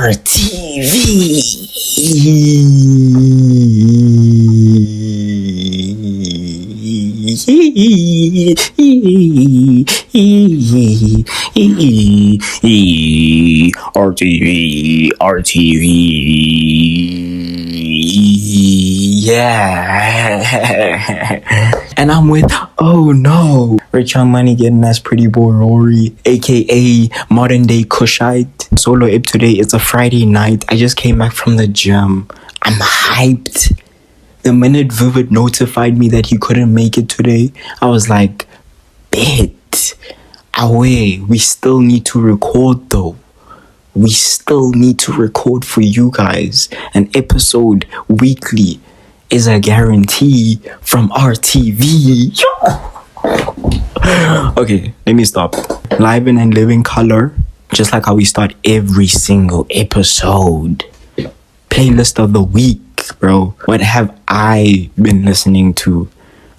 Yeah. And I'm with, oh no, Rich Young Money getting as Pretty Boy Rory, aka Modern Day Kushite. Solo Ip today. It's a Friday night. I just came back from the gym. I'm hyped. The minute Vivid notified me that he couldn't make it today, I was like, bet, away. We still need to record though. We still need to record for you guys. An episode weekly is a guarantee from RTV. Okay, let me stop. Live and live in color, just like how we start every single episode. Playlist of the week, bro. What have I been listening to?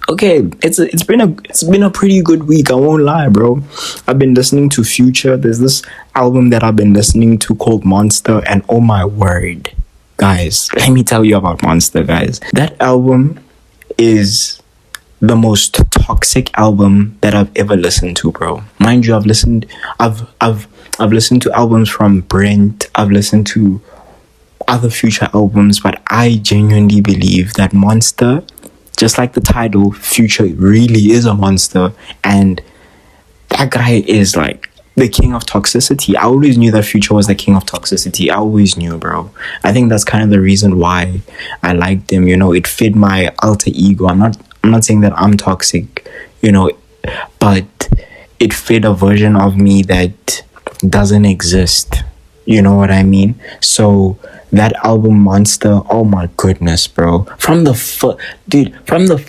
Okay, it's been a pretty good week. I won't lie, bro. I've been listening to Future. There's this album that I've been listening to called Monster, and oh my word, guys, let me tell you about Monster, guys. That album is the most toxic album that I've ever listened to, bro. Mind you, I've listened to albums from Brent. I've listened to other Future albums, but I genuinely believe that Monster, just like the title, Future really is a monster, and that guy is like the king of toxicity. I always knew that Future was the king of toxicity. I always knew, bro. I think that's kind of the reason why I liked him. You know, it fit my alter ego. I'm not saying that I'm toxic, you know, but it fit a version of me that doesn't exist. You know what I mean? So that album Monster, oh my goodness, bro. From the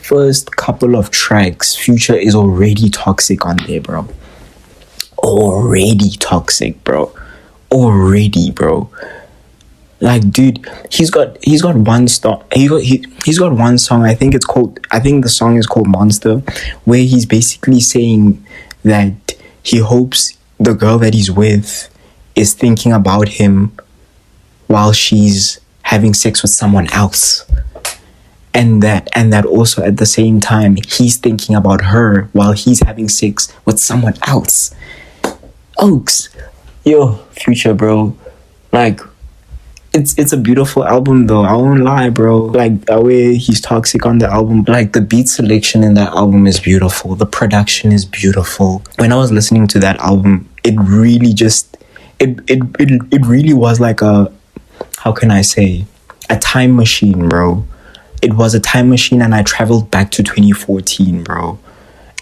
first couple of tracks, Future is already toxic on there, bro. Already toxic, bro. Already, bro. Like, dude, he's got one song. He's got one song. I think the song is called Monster, where he's basically saying that he hopes the girl that he's with is thinking about him while she's having sex with someone else, and that also at the same time he's thinking about her while he's having sex with someone else. Oaks, yo, Future, bro. Like, it's a beautiful album though. I won't lie, bro. Like, the way he's toxic on the album, like the beat selection in that album is beautiful. The production is beautiful. When I was listening to that album, it really just it really was like a, how can I say, a time machine, bro. It was a time machine, and I traveled back to 2014, bro.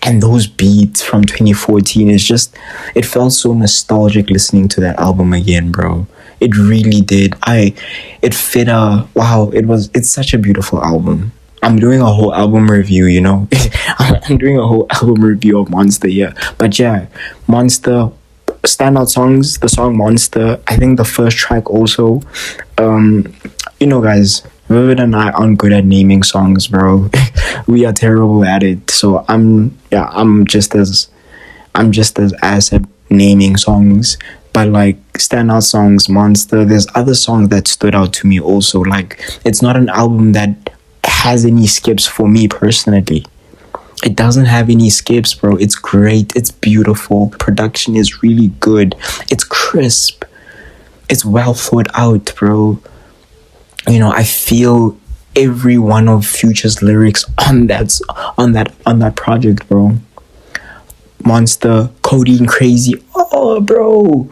And those beats from 2014 is just, it felt so nostalgic listening to that album again, bro. It really did. It's such a beautiful album. I'm doing a whole album review, you know. I'm doing a whole album review of Monster, yeah. But yeah, Monster, standout songs, the song Monster, I think the first track also. You know, guys, Vivid and I aren't good at naming songs, bro. We are terrible at it. So I'm just as ass at naming songs. But like, standout songs, Monster, there's other songs that stood out to me also. Like, it's not an album that has any skips for me personally. It doesn't have any skips, bro. It's great. It's beautiful. Production is really good. It's crisp. It's well thought out, bro. You know, I feel every one of Future's lyrics on that project, bro. Monster, Codeine Crazy. Oh, bro,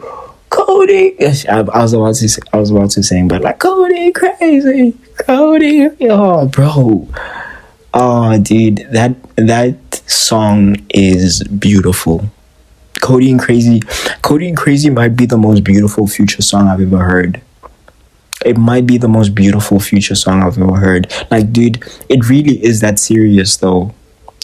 Codeine. I was about to sing, but like, Codeine Crazy, Codeine. Oh, bro. Oh, dude, that song is beautiful. Codeine Crazy might be the most beautiful Future song I've ever heard. It might be the most beautiful Future song I've ever heard. Like, dude, it really is that serious though.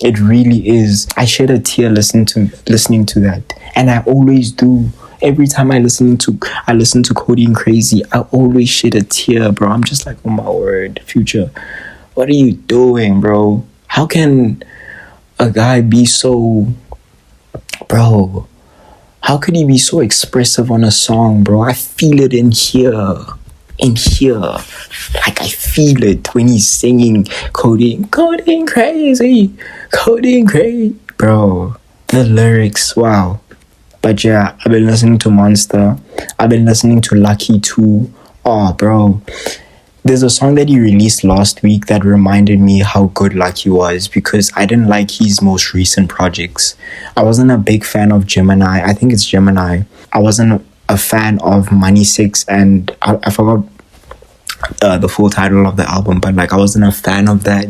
It really is. I shed a tear listening to that, and I always do. Every time I listen to Codeine Crazy, I always shed a tear, bro. I'm just like, oh my word, Future, what are you doing, bro? How can a guy be so, bro? How could he be so expressive on a song, bro? I feel it in here. In here. Like, I feel it when he's singing coding crazy. Coding crazy. Bro, the lyrics, wow. But yeah, I've been listening to Monster. I've been listening to Lucky too. Oh, bro. There's a song that he released last week that reminded me how good Lucky was, because I didn't like his most recent projects. I wasn't a big fan of Gemini. I think it's Gemini. I wasn't a fan of Money 6, and I forgot the full title of the album, but like I wasn't a fan of that.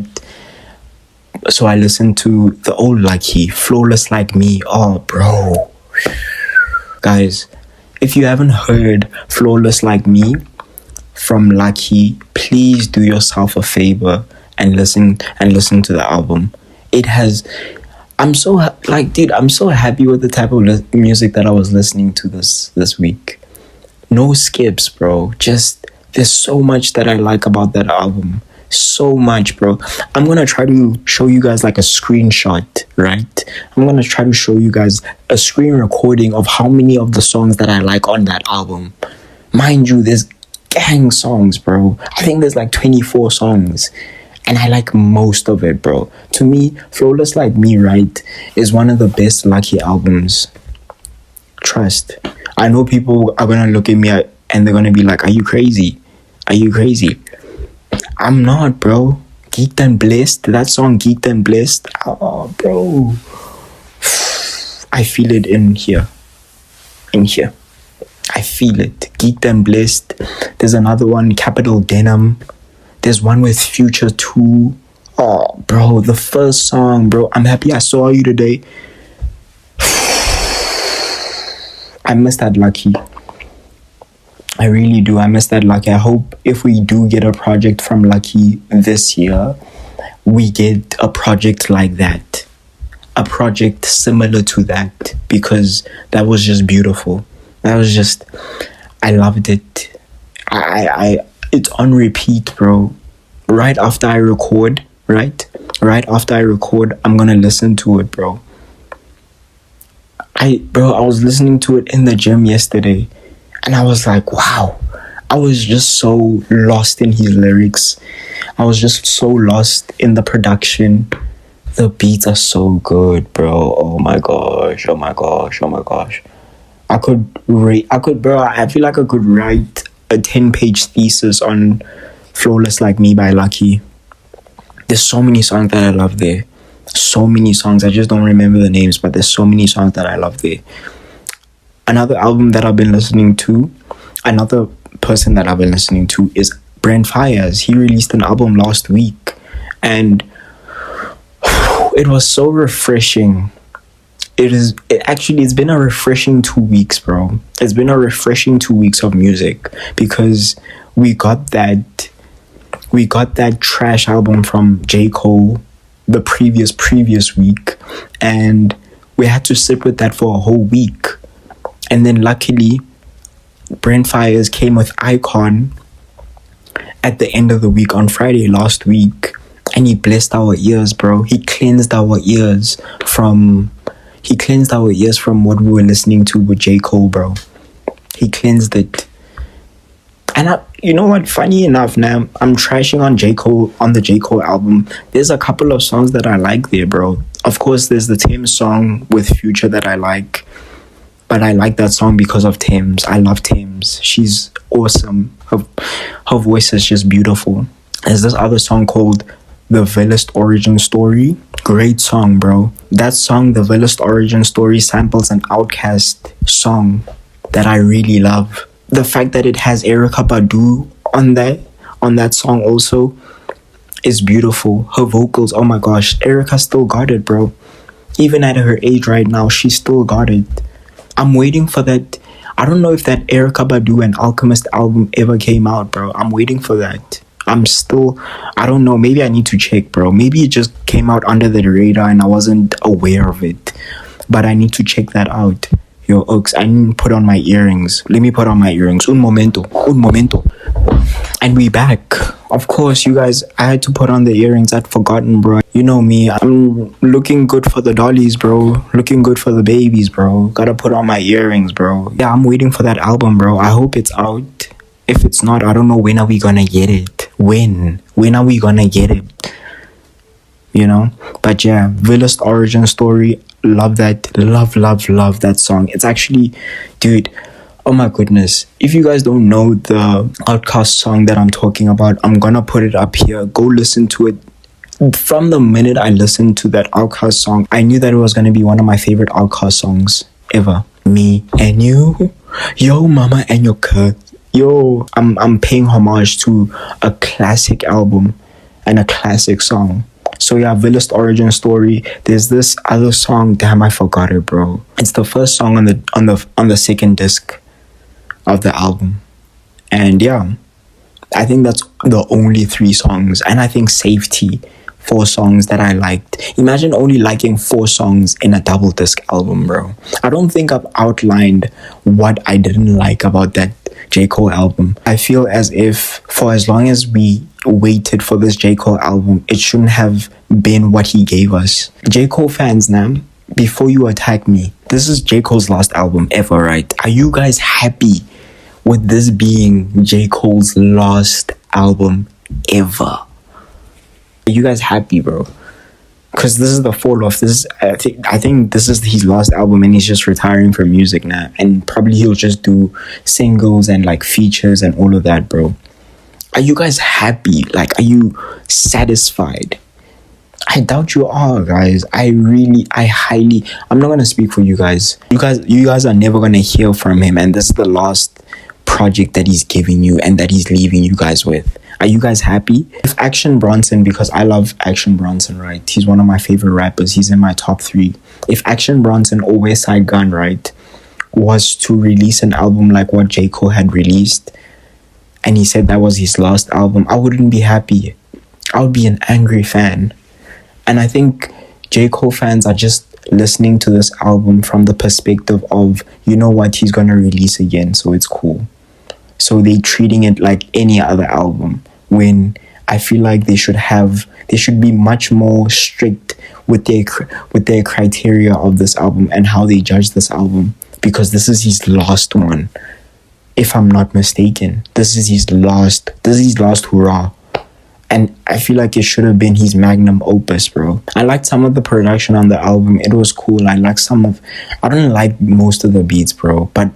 So I listened to the old Lucky, Flawless Like Me. Oh, bro. Guys, if you haven't heard Flawless Like Me from Lucky, please do yourself a favor and listen to the album. It has, I'm so happy with the type of music that I was listening to this week. No skips, bro. Just, there's so much that I like about that album. So much, bro. I'm gonna try to show you guys like a screenshot, right? I'm gonna try to show you guys a screen recording of how many of the songs that I like on that album. Mind you, there's gang songs, bro. I think there's like 24 songs, and I like most of it, bro. To me, Flawless Like Me, right, is one of the best Lucky albums. Trust. I know people are gonna look at me and they're gonna be like, are you crazy? Are you crazy? I'm not, bro. Geeked and Blessed, that song Geeked and Blessed, oh, bro, I feel it in here. I feel it. Geeked and Blessed. There's another one, Capital Denim. There's one with Future too. Oh, bro, the first song, bro, I'm Happy I Saw You Today. I miss that Lucky. I really do. I miss that Lucky. I hope if we do get a project from Lucky this year, we get a project like that. A project similar to that, because that was just beautiful. That was just, I loved it. It's on repeat, bro. Right after I record, right after I record, I'm gonna listen to it, bro. I was listening to it in the gym yesterday, and I was like, wow. I was just so lost in his lyrics. I was just so lost in the production. The beats are so good, bro. Oh my gosh. I feel like I could write a 10-page thesis on Flawless Like Me by Lucky. There's so many songs that I love there. So many songs. I just don't remember the names, but there's so many songs that I love there. Another album that I've been listening to, another person that I've been listening to is Brent faiyaz. He released an album last week, and it was so refreshing. It's been a refreshing 2 weeks, bro. It's been a refreshing 2 weeks of music, because we got that trash album from J. Cole the previous week, and we had to sit with that for a whole week. And then luckily, Brent faiyaz came with Icon at the end of the week on Friday last week, and he blessed our ears, bro. He cleansed our ears from what we were listening to with J. Cole, bro. He cleansed it. And you know what? Funny enough, now I'm trashing on J. Cole, on the J. Cole album. There's a couple of songs that I like there, bro. Of course, there's the Thames song with Future that I like. But I like that song because of Thames. I love Thames. She's awesome. Her voice is just beautiful. There's this other song called The Villest Origin Story. Great song, bro. That song, The Villest Origin Story, samples an Outkast song that I really love. The fact that it has Erykah Badu on that song also is beautiful. Her vocals, oh my gosh, Erykah still got it, bro. Even at her age right now, she still got it. I'm waiting for that. I don't know if that Erykah Badu and Alchemist album ever came out, bro. I'm waiting for that. I don't know. Maybe I need to check, bro. Maybe it just came out under the radar and I wasn't aware of it. But I need to check that out. Yo, Oaks, I need to put on my earrings. Let me put on my earrings. Un momento. And we back. Of course, you guys, I had to put on the earrings. I'd forgotten, bro. You know me, I'm looking good for the dollies, bro. Looking good for the babies, bro. Gotta put on my earrings, bro. Yeah, I'm waiting for that album, bro. I hope it's out. If it's not, I don't know when are we gonna get it. When are we gonna get it? You know? But yeah, Villast origin story. Love that. Love that song. It's actually, dude, oh my goodness. If you guys don't know the Outcast song that I'm talking about, I'm gonna put it up here. Go listen to it. From the minute I listened to that Outcast song, I knew that it was gonna be one of my favorite Outcast songs ever. Me and you, yo mama and your cut. Yo, I'm paying homage to a classic album and a classic song. So yeah, Villast origin story. There's this other song. Damn, I forgot it, bro. It's the first song on the second disc of the album, and yeah, I think that's the only 3 songs. And I think Safety, 4 songs that I liked. Imagine only liking 4 songs in a double disc album, bro. I don't think I've outlined what I didn't like about that J. Cole album. I feel as if for as long as we waited for this J. Cole album, it shouldn't have been what he gave us. J. Cole fans, now, before you attack me, this is J. Cole's last album ever, right? Are you guys happy with this being J. Cole's last album ever? Are you guys happy, bro? Because this is the fall off. I think this is his last album, and he's just retiring from music now. And probably he'll just do singles and like features and all of that, bro. Are you guys happy? Like, are you satisfied? I doubt you are, guys. I'm not gonna speak for you guys. You guys are never gonna hear from him, and this is the last project that he's giving you and that he's leaving you guys with. Are you guys happy? If Action Bronson, because I love Action Bronson, right? He's one of my favorite rappers. He's in my top 3. If Action Bronson or West Side Gun, right, was to release an album like what J. Cole had released, and he said that was his last album, I wouldn't be happy. I would be an angry fan. And I think J. Cole fans are just listening to this album from the perspective of, you know what, he's gonna release again, so it's cool. So they're treating it like any other album, when I feel like they should be much more strict with their criteria of this album and how they judge this album, because this is his last one, if I'm not mistaken. This is his last hurrah. And I feel like it should have been his magnum opus, bro. I liked some of the production on the album. It was cool. I didn't like most of the beats, bro, but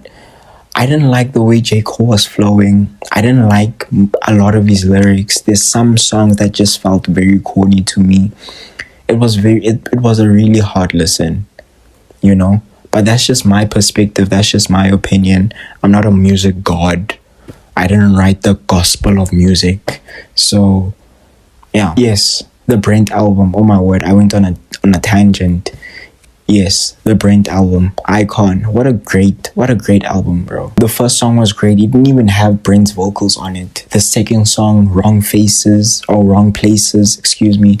I didn't like the way J. Cole was flowing. I didn't like a lot of his lyrics. There's some songs that just felt very corny to me. It was a really hard listen, you know? But that's just my perspective. That's just my opinion. I'm not a music god. I didn't write the gospel of music. So, yeah. Yes, the Brent album. Oh my word, I went on a tangent. Yes, the Brent album, icon. What a great album, bro. The first song was great. It didn't even have Brent's vocals on it. The second song, Wrong Places, excuse me.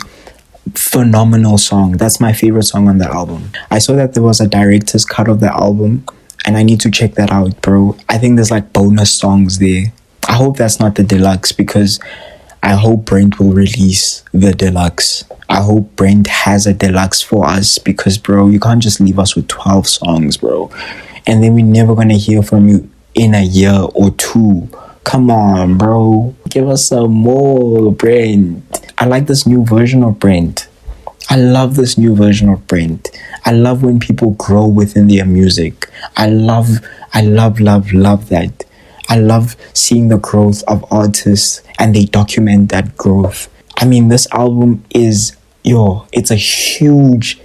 Phenomenal song. That's my favorite song on the album. I saw that there was a director's cut of the album, and I need to check that out, bro. I think there's like bonus songs there. I hope that's not the deluxe, because I hope Brent will release the deluxe. I hope Brent has a deluxe for us, because, bro, you can't just leave us with 12 songs, bro. And then we're never going to hear from you in a year or 2. Come on, bro. Give us some more, Brent. I like this new version of Brent. I love this new version of Brent. I love when people grow within their music. I love that. I love seeing the growth of artists, and they document that growth. I mean, this album is, it's a huge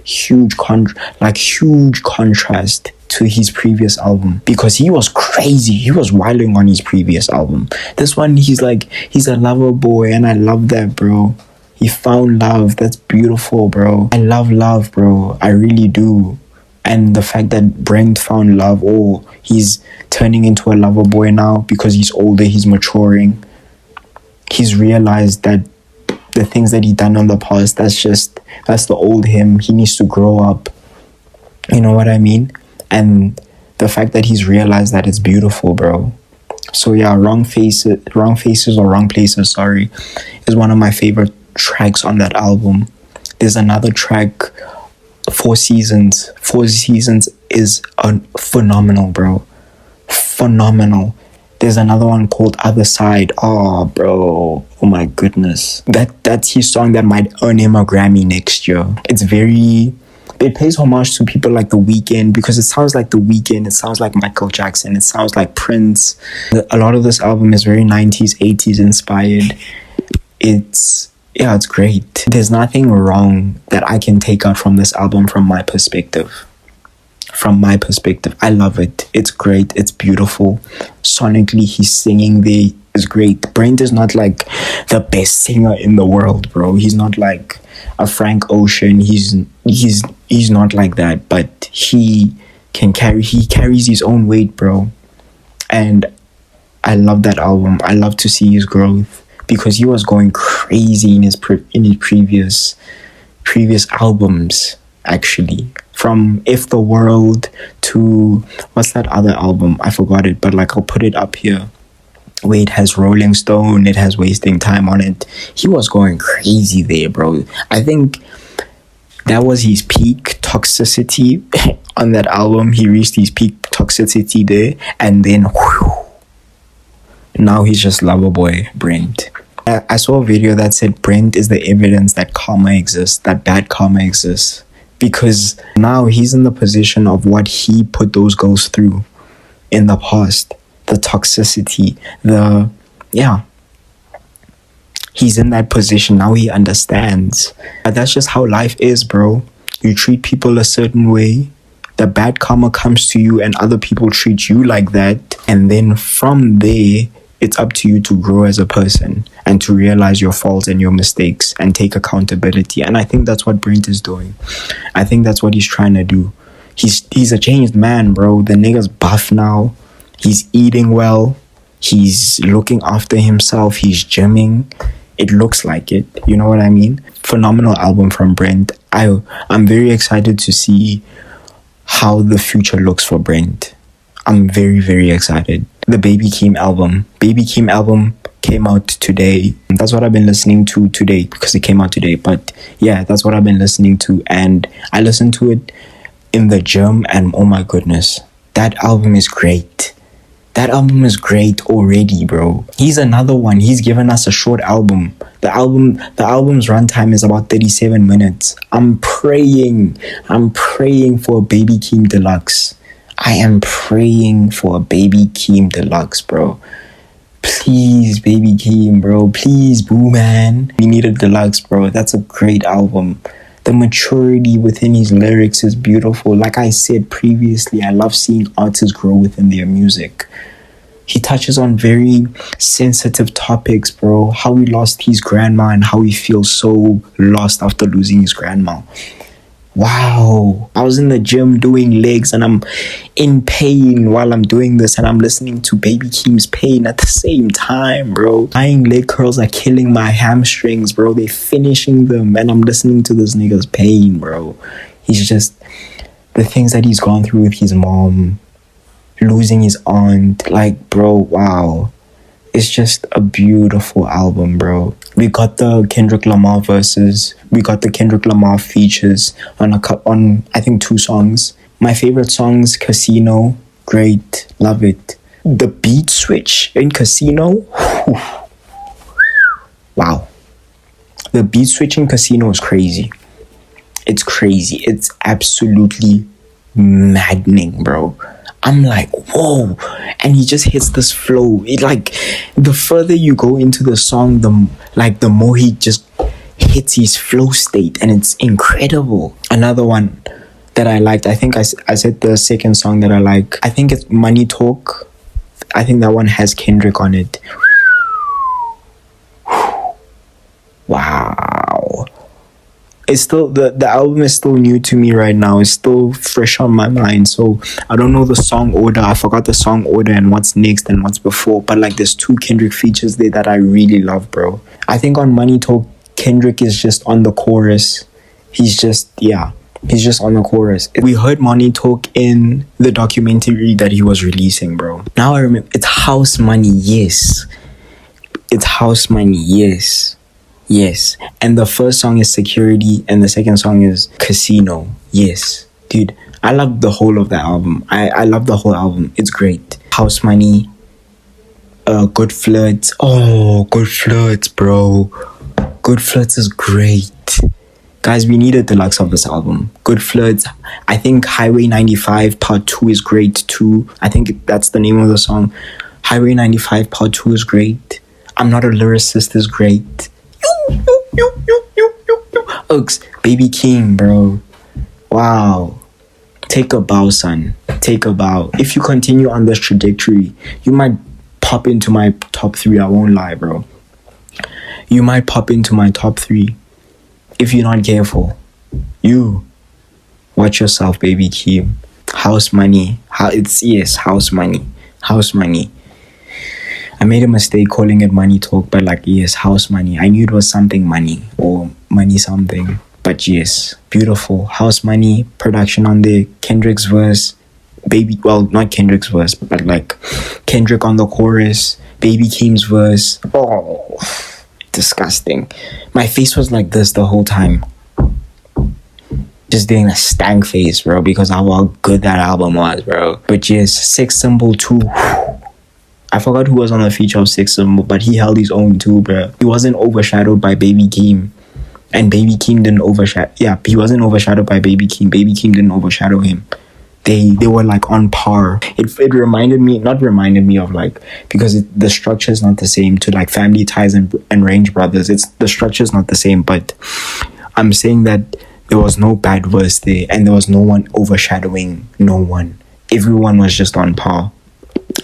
contrast to his previous album, because he was crazy. He was wilding on his previous album. This one, he's a lover boy, and I love that, bro. He found love. That's beautiful, bro. I love love, bro. I really do. And the fact that Brent found love, he's turning into a lover boy now because he's older, he's maturing. He's realized that the things that he done in the past, that's the old him. He needs to grow up. You know what I mean? And the fact that he's realized that, it's beautiful, bro. So yeah, wrong faces or wrong places, sorry, is one of my favorite tracks on that album. There's another track, Four Seasons. Four Seasons is phenomenal, bro. Phenomenal. There's another one called Other Side. Oh, bro. Oh my goodness. That's his song that might earn him a Grammy next year. It pays homage to people like The Weeknd, because it sounds like The Weeknd, it sounds like Michael Jackson, it sounds like Prince. A lot of this album is very 90s, 80s inspired. It's great. There's nothing wrong that I can take out from this album from my perspective. I love it. It's great. It's beautiful. Sonically, he's singing there is great. Brent is not like the best singer in the world, bro. He's not like a Frank Ocean. He's not like that, but he carries his own weight, bro. And I love that album. I love to see his growth, because he was going crazy in his previous albums, actually. From If the World to, what's that other album? I forgot it, but like I'll put it up here, where it has Rolling Stone, it has Wasting Time on it. He was going crazy there, bro. I think that was his peak toxicity on that album. He reached his peak toxicity there, and then now he's just lover boy Brent. I saw a video that said Brent is the evidence that karma exists, that bad karma exists, because now he's in the position of what he put those girls through in the past. The toxicity, he's in that position now. He understands. But that's just how life is, bro. You treat people a certain way, the bad karma comes to you, and other people treat you like that, and then from there it's up to you to grow as a person and to realize your faults and your mistakes and take accountability. And I think that's what Brent is doing. I think that's what he's trying to do. He's a changed man, bro. The nigga's buff now. He's eating well. He's looking after himself. He's gymming. It looks like it. You know what I mean? Phenomenal album from Brent. I'm very excited to see how the future looks for Brent. I'm very, very excited. The Baby Keem album. Baby Keem album came out today. That's what I've been listening to today, because it came out today. But yeah, that's what I've been listening to. And I listened to it in the gym, and oh my goodness, that album is great. That album is great already, bro. He's another one. He's given us a short album. The album's runtime is about 37 minutes. I'm praying for a Baby Keem Deluxe. I am praying for a Baby Keem Deluxe, bro. Please, Baby Keem, bro. Please, boo, man. We need a deluxe, bro. That's a great album. The maturity within his lyrics is beautiful. Like I said previously, I love seeing artists grow within their music. He touches on very sensitive topics, bro. How he lost his grandma and how he feels so lost after losing his grandma. Wow. I was in the gym doing legs and I'm in pain while I'm doing this, and I'm listening to Baby Keem's Pain at the same time, bro. Lying leg curls are killing my hamstrings, bro. They're finishing them, and I'm listening to this nigga's pain, bro. He's just, the things that he's gone through with his mom, losing his aunt, like, bro, wow. It's just a beautiful album, bro. We got the Kendrick Lamar verses. We got the Kendrick Lamar features on I think 2 songs. My favorite songs, Casino, great, love it. The beat switch in Casino, whew. Wow. The beat switch in Casino is crazy. It's crazy. It's absolutely maddening, bro. I'm like, whoa. And he just hits this flow. It like, the further you go into the song, the more he just hits his flow state, and it's incredible. Another one that I liked, I think I said the second song that I like, I think it's Money Talk. I think that one has Kendrick on it. Wow. It's still, the album is still new to me right now. It's still fresh on my mind, so I don't know the song order. I forgot the song order and what's next and what's before, but like there's 2 Kendrick features there that I really love, bro. I think on Money Talk, Kendrick is just on the chorus. He's just, yeah, He's just on the chorus. We heard Money talk in the documentary that he was releasing, bro. Now I remember. It's House Money, yes. It's House Money, yes. Yes. And the first song is Security, and the second song is Casino. Yes. Dude, I love the whole of the album. I love the whole album. It's great. House Money, Good Flirts. Oh, Good Flirts, bro. Good Flirts is great. Guys, we need a deluxe of this album. Good Flirts. I think Highway 95 Part 2 is great too. I think that's the name of the song. Highway 95 Part 2 is great. I'm Not a Lyricist is great. Uggs, Baby Keem, bro. Wow. Take a bow, son. Take a bow. If you continue on this trajectory, you might pop into my top 3. I won't lie, bro. You might pop into my top 3 if you're not careful. You watch yourself, Baby Keem. House Money. House Money. House Money. I made a mistake calling it Money Talk, but like, yes, House Money. I knew it was something money or money something. But yes, beautiful. House Money, production on there, Kendrick's verse, not Kendrick's verse, but like Kendrick on the chorus, Baby Keem's verse. Oh, disgusting. My face was like this the whole time. Just doing a stank face, bro, because of how good that album was, bro. But yes, Sex Symbol 2. I forgot who was on the feature of Sex Symbol, but he held his own too, bro. He wasn't overshadowed by Baby Keem. And Baby Keem didn't overshadow. Yeah, he wasn't overshadowed by Baby Keem. Baby Keem didn't overshadow him. They were like on par. It reminded me of like, because the structure is not the same to like Family Ties and Range Brothers. The structure is not the same, but I'm saying that there was no bad verse there, and there was no one overshadowing no one. Everyone was just on par.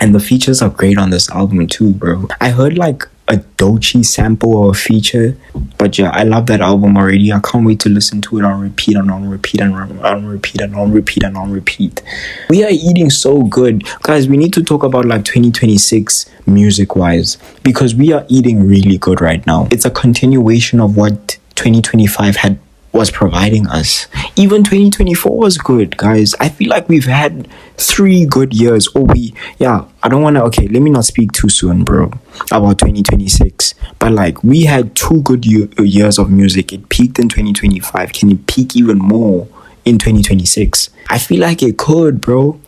And the features are great on this album too, bro. I heard like a Doechii sample or a feature, but yeah, I love that album already. I can't wait to listen to it on repeat and on repeat and on repeat and on repeat and on repeat. We are eating so good. Guys, we need to talk about like 2026 music wise, because we are eating really good right now. It's a continuation of what 2025 was providing us. Even 2024 was good, guys. I feel like we've had 3 good years. I don't want to, okay, let me not speak too soon, bro, about 2026. But like, we had 2 good years of music. It peaked in 2025. Can it peak even more in 2026? I feel like it could, bro.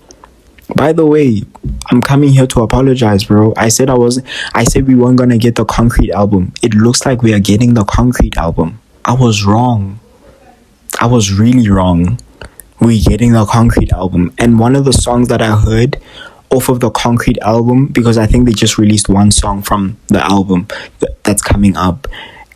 By the way, I'm coming here to apologize, bro. I said we weren't gonna get the Concrete album. It looks like we are getting the Concrete album. I was wrong. I was really wrong. We're getting the Concrete album. And one of the songs that I heard off of the Concrete album, because I think they just released one song from the album that's coming up,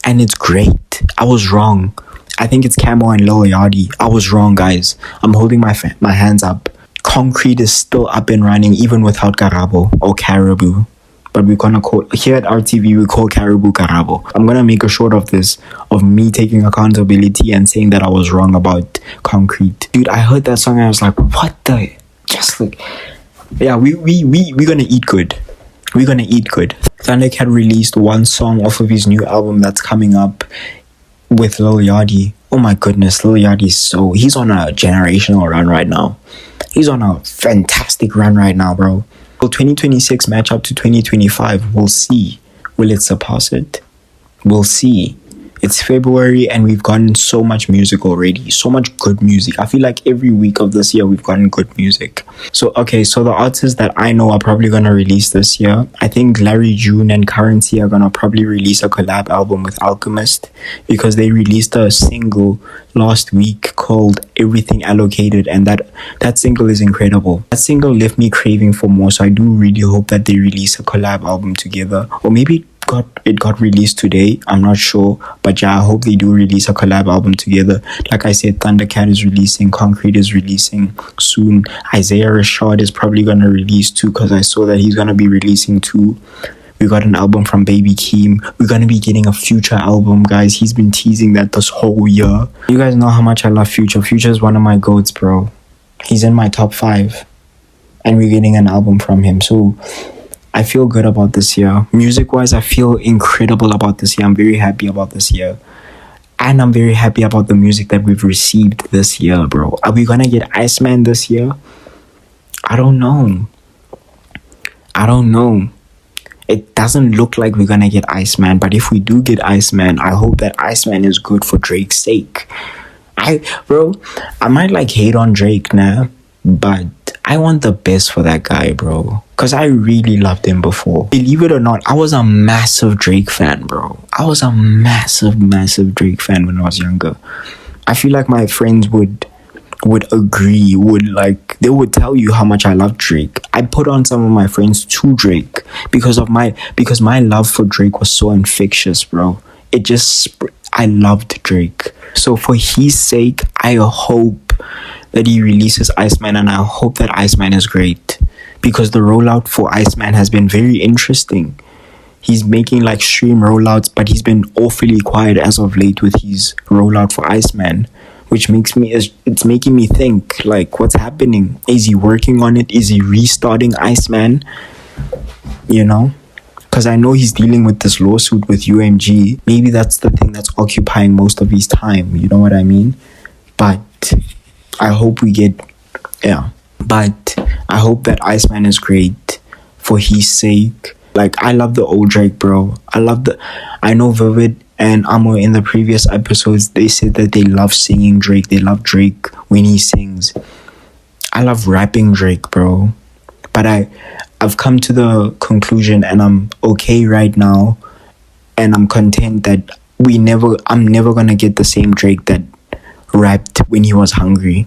and it's great. I was wrong. I think it's Camo and Lil Yachty. I was wrong, guys. I'm holding my hands up. Concrete is still up and running even without Karabo or Caribou. But we're gonna call, here at RTV, we call Caribou Karabo. I'm gonna make a short of this, of me taking accountability and saying that I was wrong about Concrete. Dude, I heard that song and I was like, what the? Just like, yeah, we're gonna eat good. We're gonna eat good. Thundercat released one song off of his new album that's coming up with Lil Yachty. Oh my goodness, Lil Yachty he's on a generational run right now. He's on a fantastic run right now, bro. Will 2026 match up to 2025? We'll see. Will it surpass it? We'll see. It's February and we've gotten so much music already. So much good music. I feel like every week of this year we've gotten good music. So the artists that I know are probably going to release this year. I think Larry June and Currency are going to probably release a collab album with Alchemist, because they released a single last week called Everything Allocated, and that single is incredible. That single left me craving for more, so I do really hope that they release a collab album together. Or maybe it got released today, I'm not sure, but yeah, I hope they do release a collab album together. Like I said, Thundercat is releasing, Concrete is releasing soon, Isaiah Rashad is probably gonna release too, because I saw that he's gonna be releasing too. We got an album from Baby Keem. We're gonna be getting a Future album, guys. He's been teasing that this whole year. You guys know how much I love Future. Future is one of my goats, bro. He's in my top 5, and we're getting an album from him. So I feel good about this year. Music-wise, I feel incredible about this year. I'm very happy about this year. And I'm very happy about the music that we've received this year, bro. Are we gonna get Iceman this year? I don't know. It doesn't look like we're gonna get Iceman, but if we do get Iceman, I hope that Iceman is good for Drake's sake. I might like hate on Drake now, but I want the best for that guy, bro. Cause I really loved him before. Believe it or not, I was a massive Drake fan, bro. I was a massive Drake fan when I was younger. I feel like my friends would agree, they would tell you how much I love Drake. I put on some of my friends to Drake because my love for Drake was so infectious, bro. I loved Drake. So for his sake, I hope that he releases Iceman, and I hope that Iceman is great, because the rollout for Iceman has been very interesting. He's making like stream rollouts, but he's been awfully quiet as of late with his rollout for Iceman, which it's making me think, like, what's happening? Is he working on it? Is he restarting Iceman? You know? Because I know he's dealing with this lawsuit with UMG. Maybe that's the thing that's occupying most of his time. You know what I mean? But I hope I hope that Iceman is great for his sake. Like, I love the old Drake, bro. I know Vivid and Amo in the previous episodes, they said that they love singing Drake. They love Drake when he sings. I love rapping Drake, bro. But I've come to the conclusion, and I'm okay right now, and I'm content that I'm never gonna get the same Drake that rapped when he was hungry.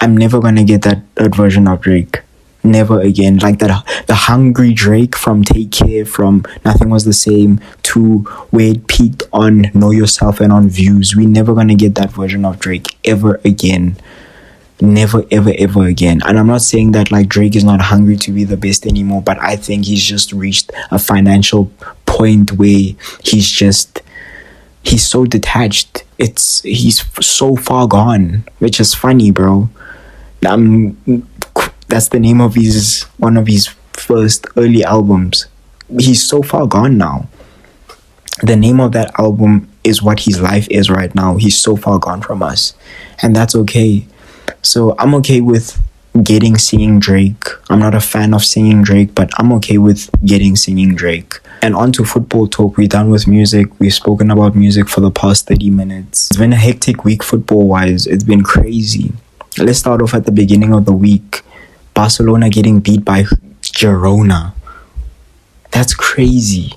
I'm never gonna get that version of Drake. Never again. Like that, the hungry Drake from Take Care, from Nothing Was the Same, to where it peaked on Know Yourself and on Views. We never gonna get that version of Drake ever again. Never, ever again. And I'm not saying that like Drake is not hungry to be the best anymore, but I think he's just reached a financial point where he's so detached. He's so far gone, which is funny, bro. That's the name of one of his first early albums. He's so far gone now. The name of that album is what his life is right now. He's so far gone from us, and that's okay. So I'm okay with singing Drake. I'm not a fan of singing Drake, but I'm okay with singing Drake. And on to football talk. We're done with music. We've spoken about music for the past 30 minutes. It's been a hectic week football-wise. It's been crazy. Let's start off at the beginning of the week. Barcelona getting beat by Girona. That's crazy.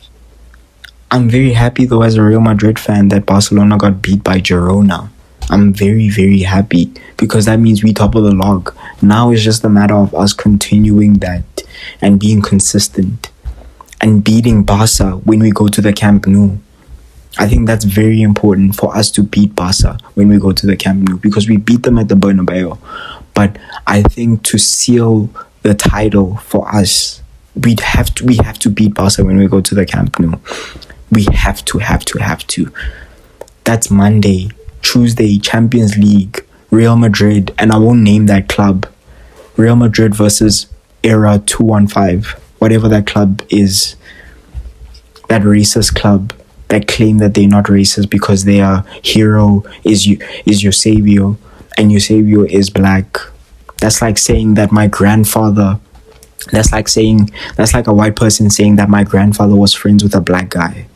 I'm very happy though, as a Real Madrid fan, that Barcelona got beat by Girona. I'm very, very happy, because that means we top of the log. Now it's just a matter of us continuing that and being consistent and beating Barca when we go to the Camp Nou. I think that's very important for us to beat Barca when we go to the Camp Nou, because we beat them at the Bernabeu. But I think to seal the title for us, we have to beat Barca when we go to the Camp Nou. We have to. That's Monday. Tuesday, Champions League, Real Madrid, and I won't name that club. Real Madrid versus Era 215, whatever that club is. That racist club that claim that they're not racist because their hero is Eusebio, and Eusebio is black. That's like saying that my grandfather. That's like a white person saying that my grandfather was friends with a black guy.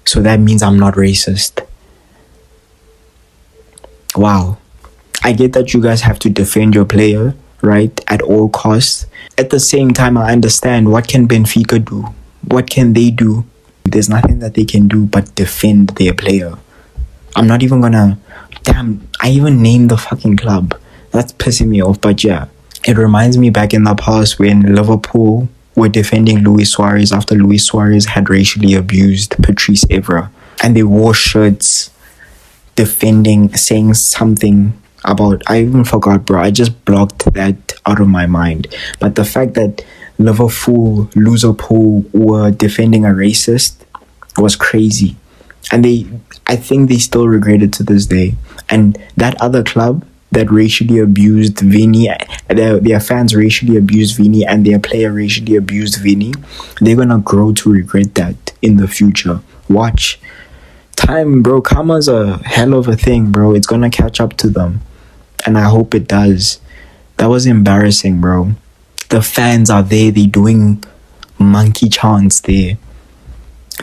So that means I'm not racist. Wow. I get that you guys have to defend your player, right, at all costs. At the same time, I understand, what can Benfica do? What can they do? There's nothing that they can do but defend their player. I'm not even gonna... Damn, I even named the fucking club. That's pissing me off, but yeah. It reminds me back in the past when Liverpool were defending Luis Suarez after Luis Suarez had racially abused Patrice Evra. And they wore shirts defending, saying something about... I even forgot, bro. I just blocked that out of my mind. But the fact that Liverpool were defending a racist was crazy. And I think they still regret it to this day. And that other club that racially abused Vini, their fans racially abused Vini, and their player racially abused Vini, they're gonna grow to regret that in the future. Watch. Time, bro. Karma's a hell of a thing, bro. It's gonna catch up to them. And I hope it does. That was embarrassing, bro. The fans are there. They doing monkey chants there.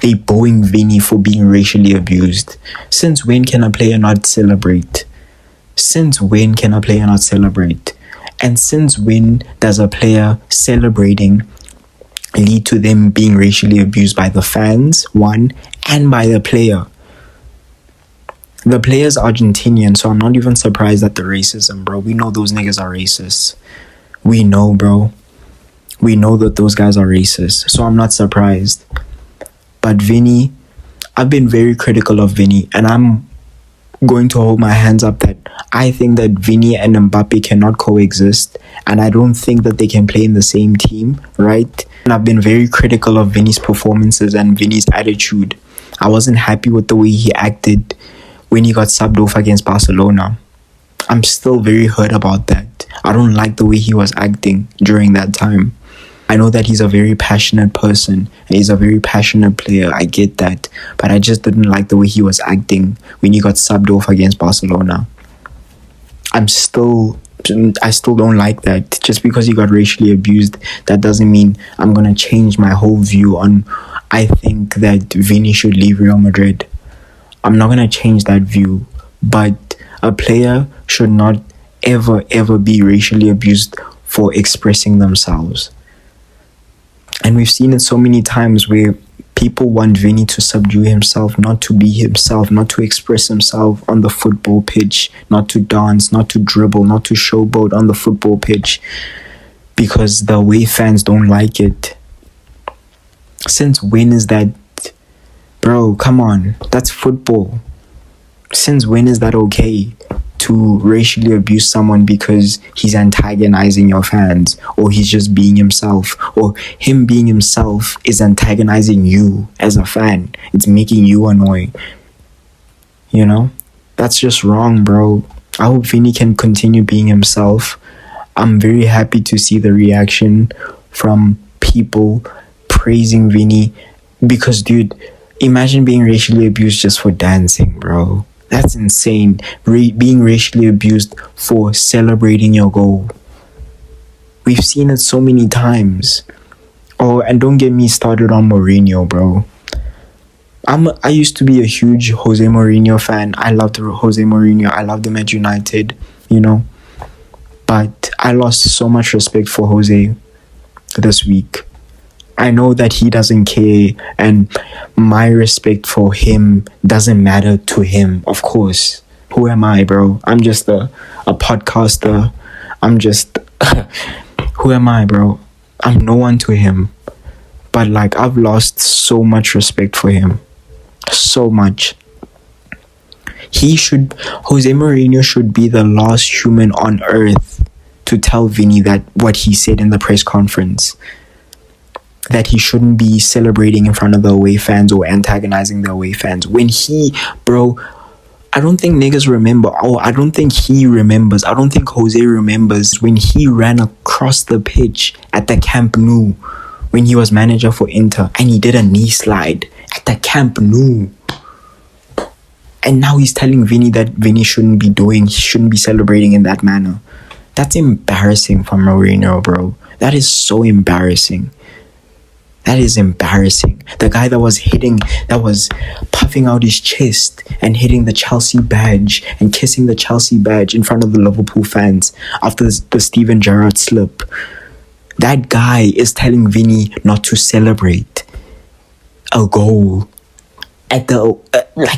They booing Vini for being racially abused. Since when can a player not celebrate? Since when can a player not celebrate? And since when does a player celebrating lead to them being racially abused by the fans, one, and by the player? The player's Argentinian, so I'm not even surprised at the racism, bro. We know those niggas are racist. We know, bro. We know that those guys are racist, so I'm not surprised. But Vini, I've been very critical of Vini, and I'm going to hold my hands up that I think that Vini and Mbappe cannot coexist, and I don't think that they can play in the same team, right? And I've been very critical of Vini's performances and Vini's attitude. I wasn't happy with the way he acted when he got subbed off against Barcelona. I'm still very hurt about that. I don't like the way he was acting during that time. I know that he's a very passionate person and he's a very passionate player. I get that. But I just didn't like the way he was acting when he got subbed off against Barcelona. I still don't like that. Just because he got racially abused, that doesn't mean I'm going to change my whole view on I think that Vini should leave Real Madrid. I'm not going to change that view. But a player should not ever be racially abused for expressing themselves. And we've seen it so many times where people want Vini to subdue himself, not to be himself, not to express himself on the football pitch, not to dance, not to dribble, not to showboat on the football pitch, because the away fans don't like it. Since when is that? Bro, come on. That's football. Since when is that okay to racially abuse someone because he's antagonizing your fans, or he's just being himself, or him being himself is antagonizing you as a fan? It's making you annoying. You know? That's just wrong, bro. I hope Vini can continue being himself. I'm very happy to see the reaction from people praising Vini because, dude, imagine being racially abused just for dancing, bro. That's insane. Being racially abused for celebrating your goal. We've seen it so many times. Oh, and don't get me started on Mourinho, bro. I used to be a huge Jose Mourinho fan. I loved Jose Mourinho. I loved him at United, you know. But I lost so much respect for Jose this week. I know that he doesn't care, and my respect for him doesn't matter to him, of course. Who am I, bro? I'm just a podcaster. I'm just... Who am I, bro? I'm no one to him. But, like, I've lost so much respect for him. So much. Jose Mourinho should be the last human on earth to tell Vini that what he said in the press conference. That he shouldn't be celebrating in front of the away fans or antagonizing the away fans. When bro, I don't think niggas remember. I don't think he remembers. I don't think Jose remembers when he ran across the pitch at the Camp Nou when he was manager for Inter and he did a knee slide at the Camp Nou. And now he's telling Vini that Vini shouldn't be celebrating in that manner. That's embarrassing for Mourinho, bro. That is so embarrassing. That is embarrassing. The guy that was puffing out his chest and hitting the Chelsea badge and kissing the Chelsea badge in front of the Liverpool fans after the Steven Gerrard slip. That guy is telling Vini not to celebrate a goal at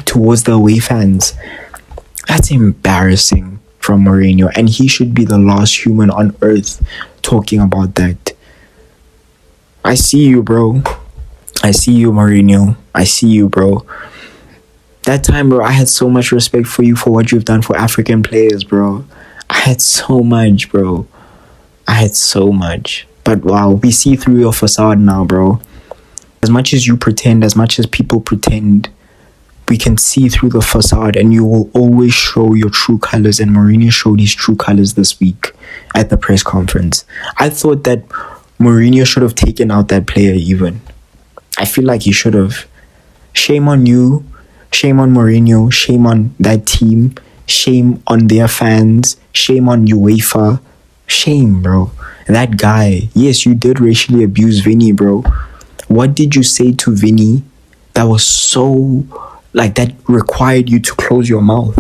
towards the away fans. That's embarrassing from Mourinho, and he should be the last human on earth talking about that. I see you, bro. I see you, Mourinho. I see you, bro. That time, bro, I had so much respect for you for what you've done for African players, bro. I had so much, bro. I had so much. But wow, we see through your facade now, bro. As much as you pretend, as much as people pretend, we can see through the facade, and you will always show your true colors. And Mourinho showed his true colors this week at the press conference. I thought that Mourinho should have taken out that player even. I feel like he should have. Shame on you Shame on Mourinho. Shame on that team. Shame on their fans. Shame on UEFA. Shame, bro. That guy. Yes, you did racially abuse Vini, bro. What did you say to Vini that was so, like, that required you to close your mouth?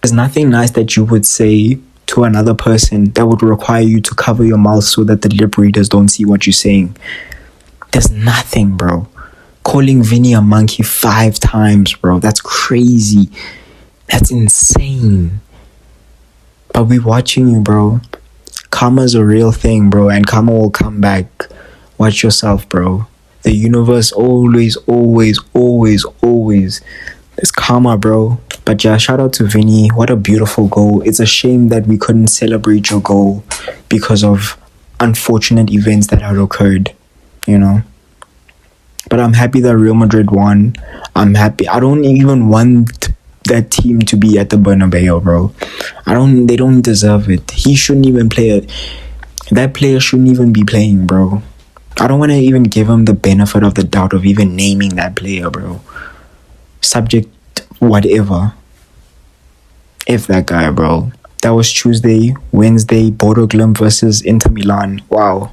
There's nothing nice that you would say to another person that would require you to cover your mouth so that the lip readers don't see what you're saying. There's nothing, bro. Calling Vini a monkey 5 times, bro. That's crazy. That's insane. But we watching you, bro. Karma's a real thing, bro. And karma will come back. Watch yourself, bro. The universe always is karma, bro. But yeah, shout out to Vini. What a beautiful goal. It's a shame that we couldn't celebrate your goal because of unfortunate events that had occurred, you know. But I'm happy that Real Madrid won. I'm happy. I don't even want that team to be at the Bernabeu, bro. They don't deserve it. He shouldn't even play it. That player shouldn't even be playing, bro. I don't want to even give him the benefit of the doubt of even naming that player, bro. Subject whatever. If that guy, bro. That was Tuesday. Wednesday, Bodo Glimt versus Inter Milan. Wow.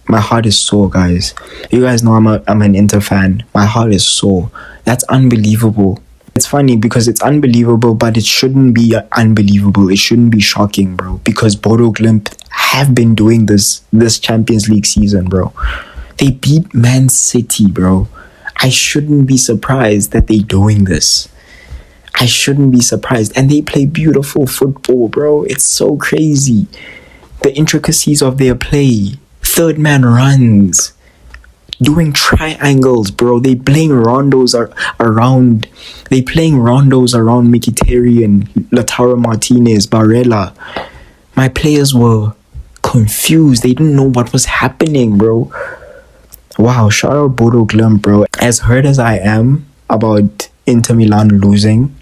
My heart is sore, guys. You guys know I'm an Inter fan. My heart is sore. That's unbelievable. It's funny because it's unbelievable, but it shouldn't be unbelievable. It shouldn't be shocking, bro. Because Bodo Glimt have been doing this Champions League season, bro. They beat Man City, bro. I shouldn't be surprised that they're doing this. I shouldn't be surprised. And they play beautiful football, bro. It's so crazy. The intricacies of their play. Third man runs. Doing triangles, bro. They playing rondos around. They playing rondos around Mkhitaryan, Lautaro Martinez, Barella. My players were confused. They didn't know what was happening, bro. Wow, shout out Bodo Glimt, bro. As hurt as I am about Inter Milan losing,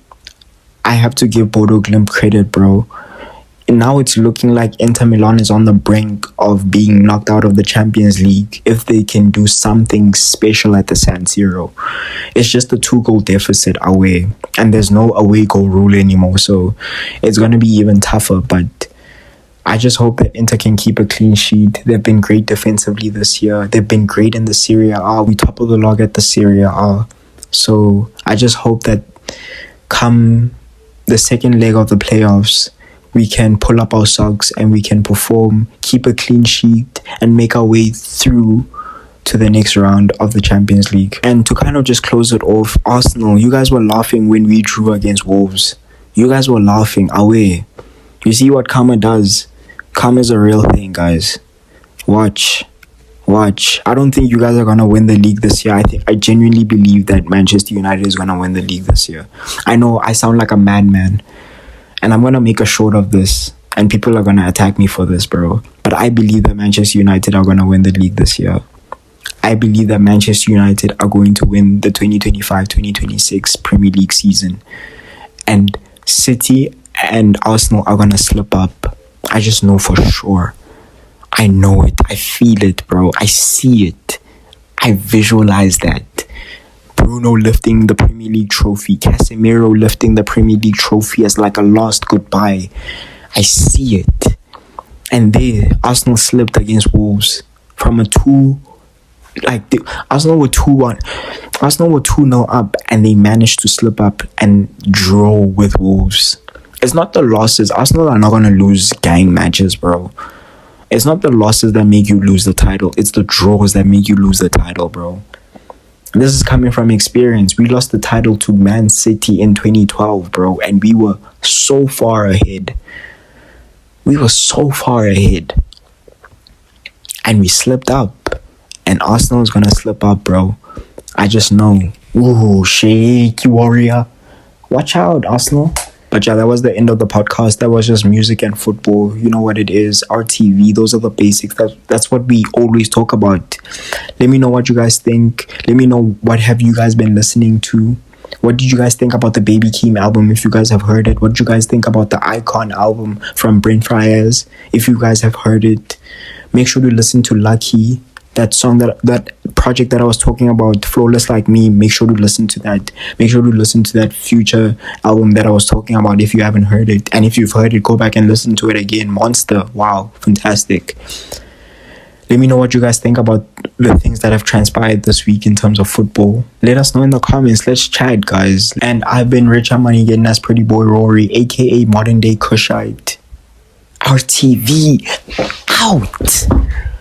I have to give Bodo Glimt credit, bro. And now it's looking like Inter Milan is on the brink of being knocked out of the Champions League if they can do something special at the San Siro. It's just a 2-goal deficit away, and there's no away goal rule anymore, so it's going to be even tougher. But I just hope that Inter can keep a clean sheet. They've been great defensively this year. They've been great in the Serie A. We top of the log at the Serie A. So I just hope that come the second leg of the playoffs, we can pull up our socks and we can perform, keep a clean sheet, and make our way through to the next round of the Champions League. And to kind of just close it off, Arsenal, you guys were laughing when we drew against Wolves. You guys were laughing away. You see what karma does? Karma is a real thing, guys. Watch. I don't think you guys are going to win the league this year. I genuinely believe that Manchester United is going to win the league this year. I know I sound like a madman, and I'm going to make a short of this, and people are going to attack me for this, bro. But I believe that Manchester United are going to win the league this year. I believe that Manchester United are going to win the 2025-2026 Premier League season. And City and Arsenal are going to slip up. I just know for sure. I know it. I feel it, bro. I see it. I visualize that. Bruno lifting the Premier League trophy. Casemiro lifting the Premier League trophy as like a last goodbye. I see it. And there, Arsenal slipped against Wolves from a 2. Arsenal were 2-1. Arsenal were 2-0 up, and they managed to slip up and draw with Wolves. It's not the losses. Arsenal are not going to lose gang matches, bro. It's not the losses that make you lose the title. It's the draws that make you lose the title, bro. This is coming from experience. We lost the title to Man City in 2012, bro. And we were so far ahead. We were so far ahead. And we slipped up. And Arsenal is going to slip up, bro. I just know. Ooh, shaky warrior. Watch out, Arsenal. But yeah, that was the end of the podcast. That was just music and football. You know what it is. RTV. Those are the basics. That's what we always talk about. Let me know what you guys think. Let me know what have you guys been listening to. What did you guys think about the Baby Keem album, if you guys have heard it? What did you guys think about the Icon album from Brent, if you guys have heard it? Make sure to listen to Lucky. that song, that project that I was talking about, Flawless Like Me, make sure to listen to that. Make sure to listen to that Future album that I was talking about if you haven't heard it. And if you've heard it, go back and listen to it again. Monster, wow, fantastic. Let me know what you guys think about the things that have transpired this week in terms of football. Let us know in the comments. Let's chat, guys. And I've been Rich Money, getting as Pretty Boy Rory, aka Modern Day Kushite. RTV out.